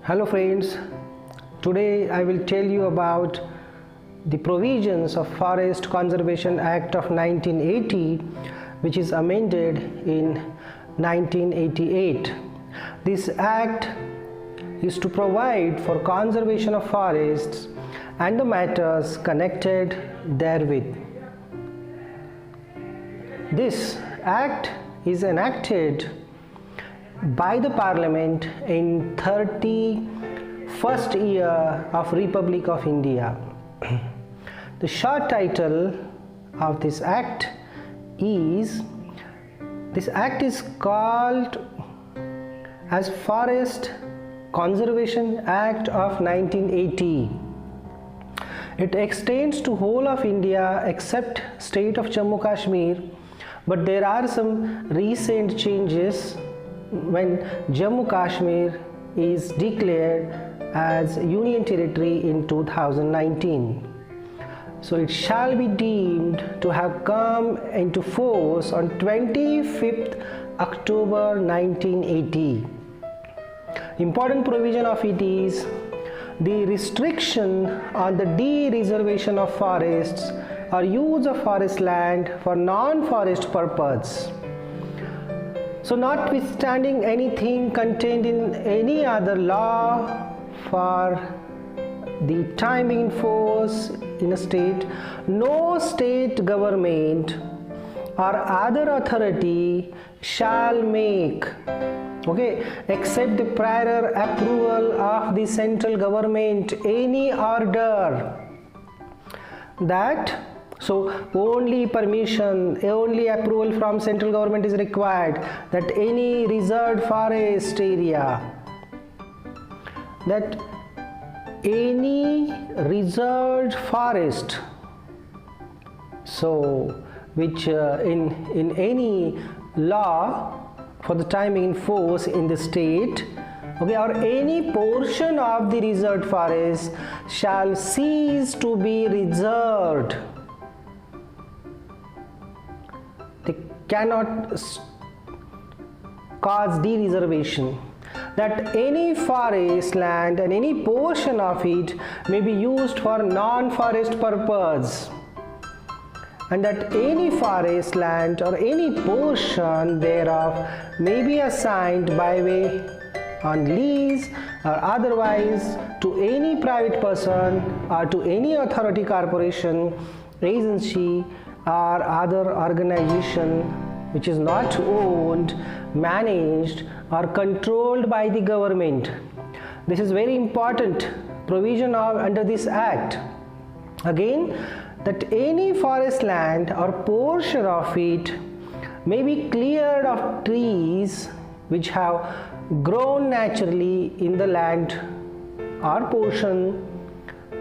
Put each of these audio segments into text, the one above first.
Hello friends, today I will tell you about the provisions of Forest Conservation Act of 1980, which is amended in 1988. This act is to provide for conservation of forests and the matters connected therewith. This act is enacted by the Parliament in 31st year of Republic of India. The short title of this act is called as Forest Conservation Act of 1980. It extends to whole of India except state of Jammu Kashmir, but there are some recent changes when Jammu Kashmir is declared as Union Territory in 2019. So it shall be deemed to have come into force on 25th October 1980. Important provision of it is the restriction on the de-reservation of forests or use of forest land for non-forest purpose. So notwithstanding anything contained in any other law for the time in force in a state, no state government or other authority shall make, except the prior approval of the central government, any order that only approval from central government is required, that any reserved forest area, which in any law for the time in force in the state, or any portion of the reserved forest shall cease to be reserved. They cannot cause de-reservation. That any forest land and any portion of it may be used for non-forest purpose, and that any forest land or any portion thereof may be assigned by way on lease or otherwise to any private person or to any authority, corporation, agency or other organization which is not owned, managed or controlled by the government. This is very important provision under this act. Again, that any forest land or portion of it may be cleared of trees which have grown naturally in the land or portion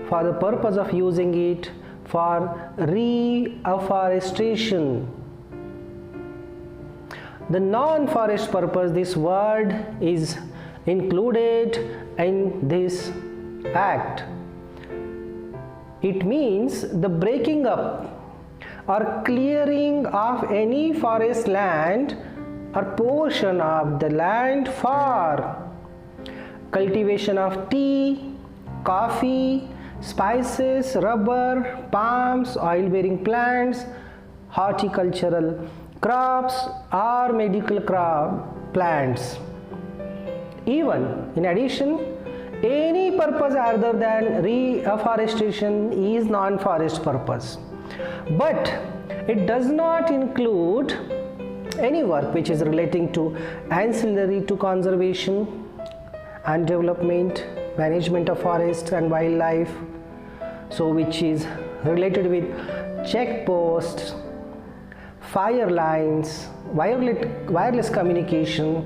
for the purpose of using it for reforestation. The non-forest purpose, this word is included in this act. It means the breaking up or clearing of any forest land or portion of the land for cultivation of tea, coffee, spices, rubber, palms, oil-bearing plants, horticultural crops or medical plants. Even in addition, any purpose other than reforestation is non-forest purpose. But it does not include any work which is relating to ancillary to conservation and development, management of forests and wildlife, which is related with checkposts, fire lines, wireless communication,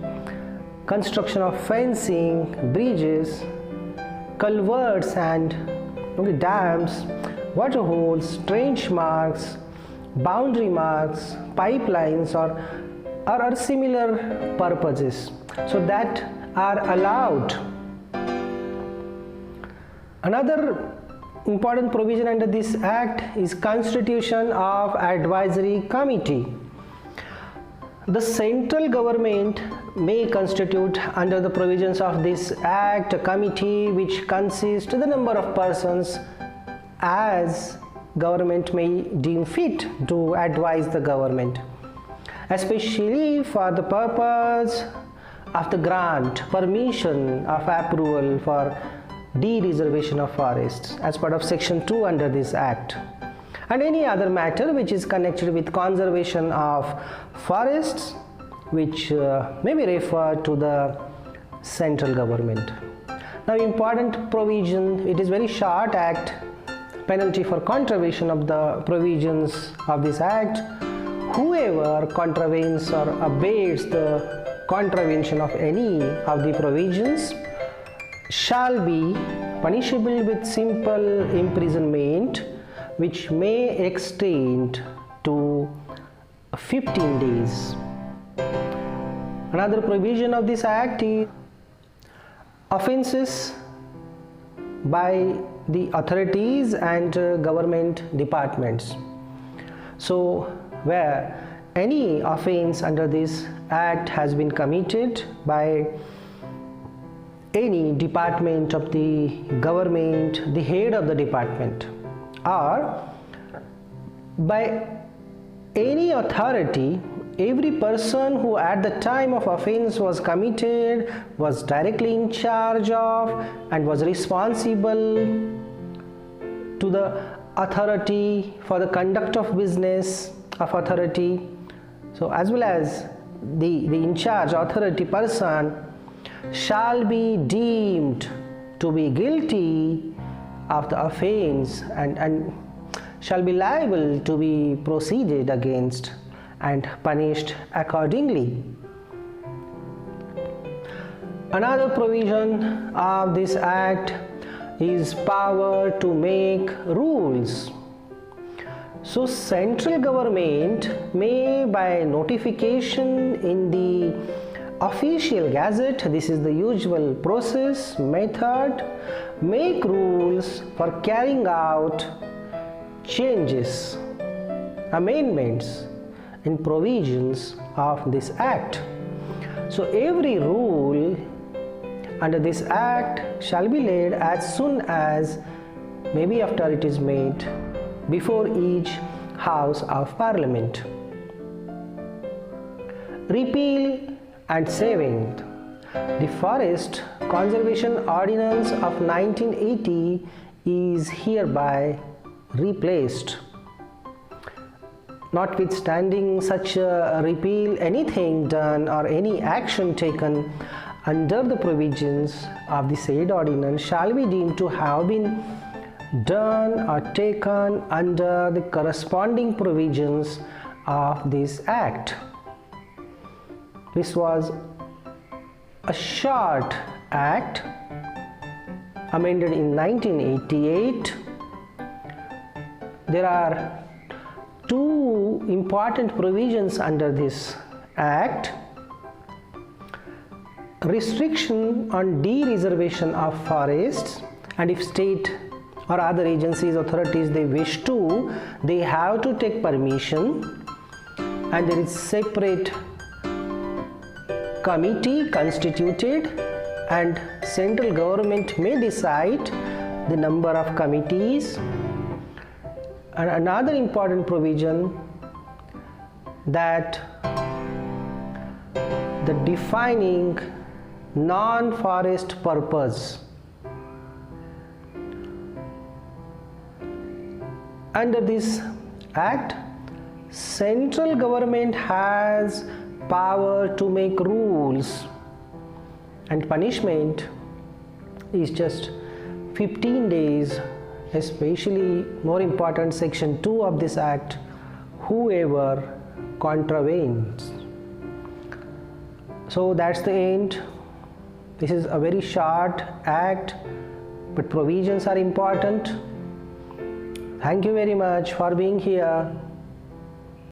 construction of fencing, bridges, culverts and dams, water holes, trench marks, boundary marks, pipelines or similar purposes, that are allowed. Another important provision under this act is constitution of advisory committee. The central government may constitute under the provisions of this act a committee which consists of the number of persons as government may deem fit to advise the government, especially for the purpose of the grant, permission of approval for de-reservation of forests as part of section 2 under this act, and any other matter which is connected with conservation of forests which may be referred to the central government. Now, important provision, it is very short act. Penalty for contravention of the provisions of this act: whoever contravenes or abates the contravention of any of the provisions shall be punishable with simple imprisonment which may extend to 15 days. Another provision of this act is offences by the authorities and government departments. So, where any offense under this act has been committed by any department of the government, the head of the department, or by any authority, every person who at the time of offense was committed was directly in charge of and was responsible to the authority for the conduct of business of authority. So as well as the in charge authority person shall be deemed to be guilty of the offense and shall be liable to be proceeded against and punished accordingly. Another provision of this act is power to make rules. So central government may by notification in the official gazette, this is the usual process method, make rules for carrying out changes, amendments in provisions of this act. So every rule under this act shall be laid as soon as maybe after it is made before each House of Parliament. Repeal and saving. The Forest Conservation Ordinance of 1980 is hereby replaced. Notwithstanding such a repeal, anything done or any action taken under the provisions of the said ordinance shall be deemed to have been done or taken under the corresponding provisions of this act. This was a short act amended in 1988. There are two important provisions under this act: restriction on de-reservation of forests, and if state or other agencies, authorities, they wish to, they have to take permission, and there is separate committee constituted, and central government may decide the number of committees. And another important provision, that the defining non-forest purpose. Under this act, central government has power to make rules, and punishment is just 15 days, especially more important section 2 of this act, whoever contravenes. So that's the end. This is a very short act, but provisions are important. Thank you very much for being here.